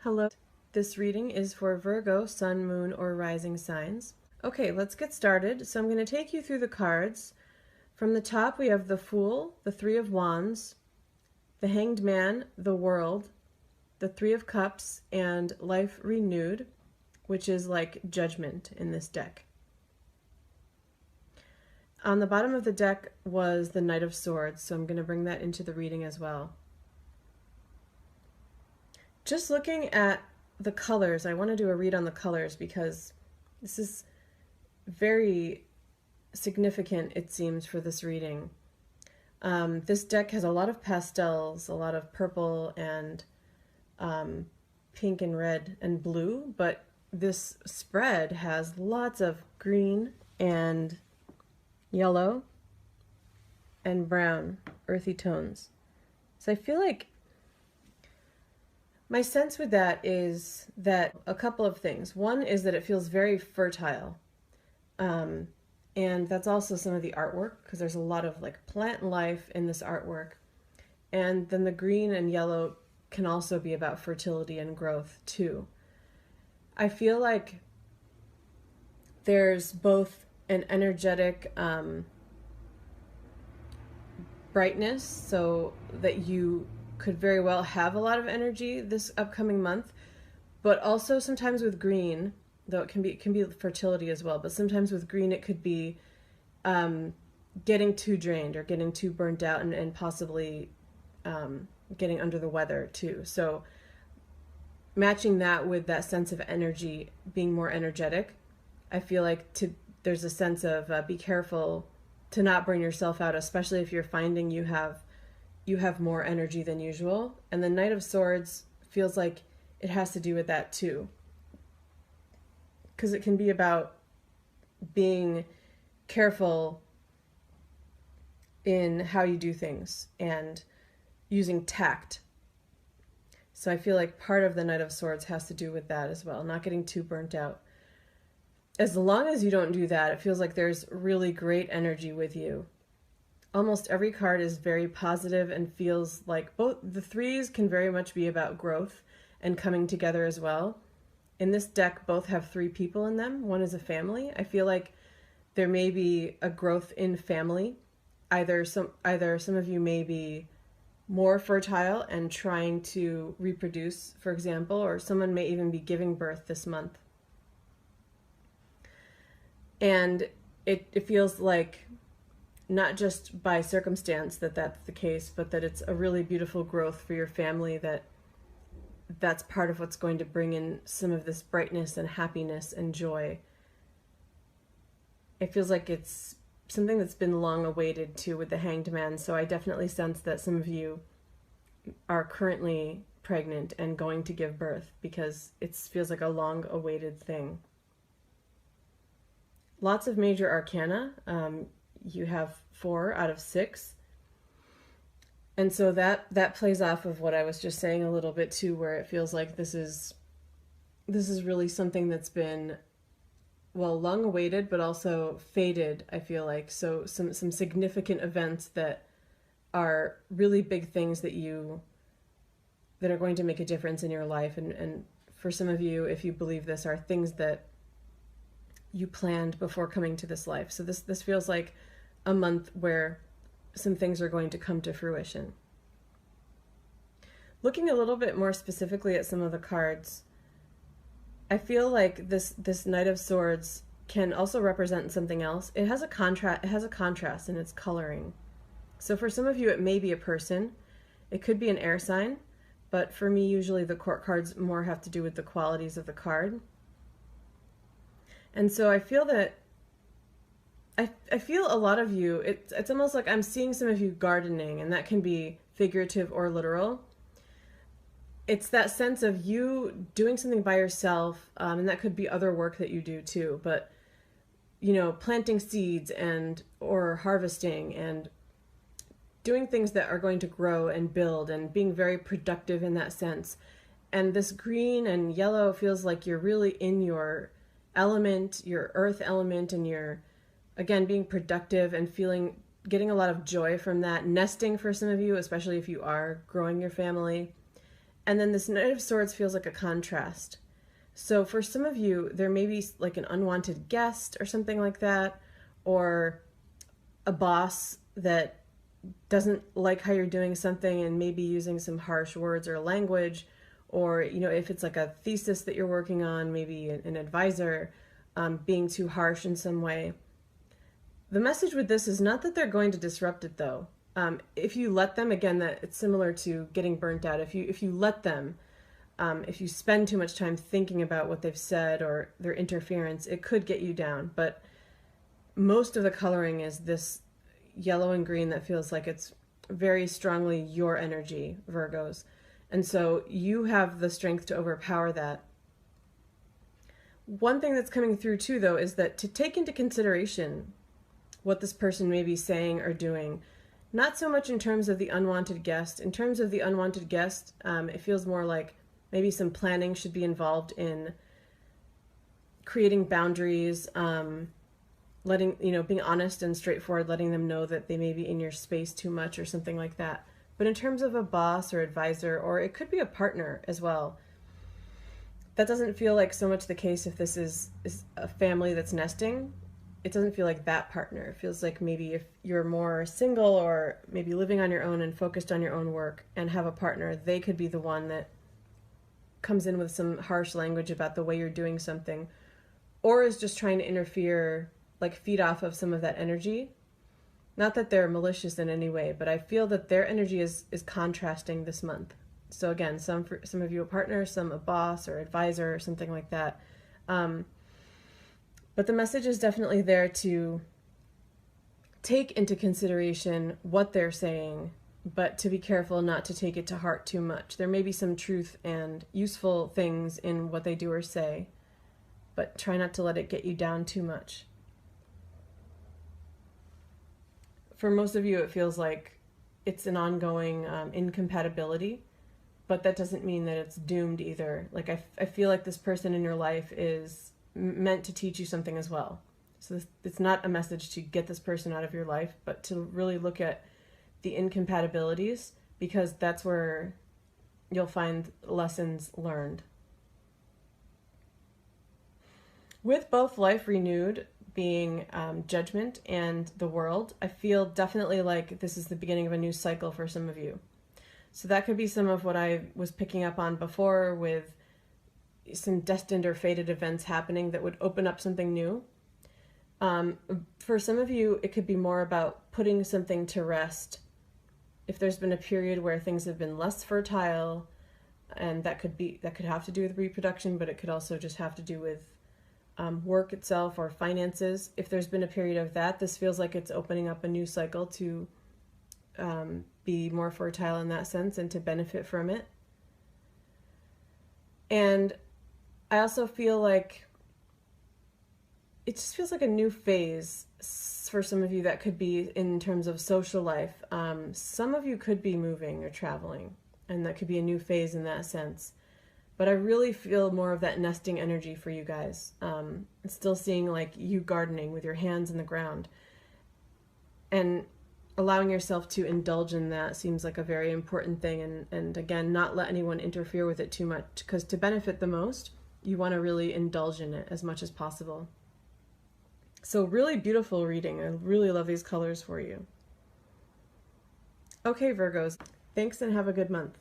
Hello. This reading is for Virgo, Sun, Moon, or Rising signs. Okay, let's get started. So I'm going to take you through the cards. From the top we have the Fool, the Three of Wands, the Hanged Man, the World, the Three of Cups, and Life Renewed, which is like Judgment in this deck. On the bottom of the deck was the Knight of Swords, so I'm going to bring that into the reading as well. Just looking at the colors, I want to do a read on the colors because this is very significant, it seems, for this reading. This deck has a lot of pastels, a lot of purple and pink and red and blue, but this spread has lots of green and yellow and brown, earthy tones. So I feel like my sense with that is that a couple of things. One is that it feels very fertile. And that's also some of the artwork, because there's a lot of like plant life in this artwork. And then the green and yellow can also be about fertility and growth too. I feel like there's both an energetic brightness, so that you could very well have a lot of energy this upcoming month, but also sometimes with green, though it can be fertility as well, but sometimes with green it could be getting too drained or getting too burnt out and possibly getting under the weather too. So matching that with that sense of energy, being more energetic, I feel like there's a sense of be careful to not burn yourself out, especially if you're finding you have more energy than usual. And the Knight of Swords feels like it has to do with that too, because it can be about being careful in how you do things and using tact. So I feel like part of the Knight of Swords has to do with that as well, not getting too burnt out. As long as you don't do that, it feels like there's really great energy with you. Almost every card is very positive and feels like both the threes can very much be about growth and coming together as well. In this deck, both have three people in them. One is a family. I feel like there may be a growth in family. Either some of you may be more fertile and trying to reproduce, for example, or someone may even be giving birth this month. And it feels like not just by circumstance that that's the case, but that it's a really beautiful growth for your family, that's part of what's going to bring in some of this brightness and happiness and joy. It feels like it's something that's been long awaited too with the Hanged Man, so I definitely sense that some of you are currently pregnant and going to give birth because it feels like a long awaited thing. Lots of major arcana. You have 4 out of 6. And so that plays off of what I was just saying a little bit too, where it feels like this is really something that's been, well, long awaited, but also fated, I feel like. So some significant events that are really big things that are going to make a difference in your life. And for some of you, if you believe this, are things that you planned before coming to this life. So this feels like a month where some things are going to come to fruition. Looking a little bit more specifically at some of the cards, I feel like this Knight of Swords can also represent something else. It has a contrast in its coloring. So for some of you it may be a person. It could be an air sign, but for me usually the court cards more have to do with the qualities of the card. And so I feel that I feel a lot of you, it's almost like I'm seeing some of you gardening, and that can be figurative or literal. It's that sense of you doing something by yourself, and that could be other work that you do too, but planting seeds or harvesting and doing things that are going to grow and build and being very productive in that sense. And this green and yellow feels like you're really in your element, your earth element, and you're, again, being productive and getting a lot of joy from that. Nesting for some of you, especially if you are growing your family. And then this Knight of Swords feels like a contrast. So for some of you, there may be like an unwanted guest or something like that, or a boss that doesn't like how you're doing something and maybe using some harsh words or language, or if it's like a thesis that you're working on, maybe an advisor being too harsh in some way. The message with this is not that they're going to disrupt it, though. If you let them, again, that it's similar to getting burnt out. If you let them, if you spend too much time thinking about what they've said or their interference, it could get you down. But most of the coloring is this yellow and green that feels like it's very strongly your energy, Virgos. And so you have the strength to overpower that. One thing that's coming through too, though, is that to take into consideration what this person may be saying or doing, not so much in terms of the unwanted guest. In terms of the unwanted guest, it feels more like maybe some planning should be involved in creating boundaries, being honest and straightforward, letting them know that they may be in your space too much or something like that. But in terms of a boss or advisor, or it could be a partner as well, that doesn't feel like so much the case if this is a family that's nesting. It doesn't feel like that partner. It feels like maybe if you're more single or maybe living on your own and focused on your own work and have a partner, they could be the one that comes in with some harsh language about the way you're doing something, or is just trying to interfere, like feed off of some of that energy. Not that they're malicious in any way, but I feel that their energy is contrasting this month. So again, some of you a partner, some a boss or advisor or something like that. But the message is definitely there to take into consideration what they're saying, but to be careful not to take it to heart too much. There may be some truth and useful things in what they do or say, but try not to let it get you down too much. For most of you, it feels like it's an ongoing incompatibility, but that doesn't mean that it's doomed either. Like I feel like this person in your life is meant to teach you something as well. So it's not a message to get this person out of your life, but to really look at the incompatibilities, because that's where you'll find lessons learned. With both life renewed being judgment and the world, I feel definitely like this is the beginning of a new cycle for some of you. So that could be some of what I was picking up on before, with some destined or fated events happening that would open up something new. For some of you, it could be more about putting something to rest. If there's been a period where things have been less fertile, and that could have to do with reproduction, but it could also just have to do with work itself or finances. If there's been a period of that, this feels like it's opening up a new cycle to be more fertile in that sense and to benefit from it. And I also feel like it just feels like a new phase for some of you. That could be in terms of social life. Some of you could be moving or traveling, and that could be a new phase in that sense. But I really feel more of that nesting energy for you guys. It's still seeing like you gardening with your hands in the ground. And allowing yourself to indulge in that seems like a very important thing. And again, not let anyone interfere with it too much, because to benefit the most, you want to really indulge in it as much as possible. So really beautiful reading. I really love these colors for you. Okay, Virgos, thanks and have a good month.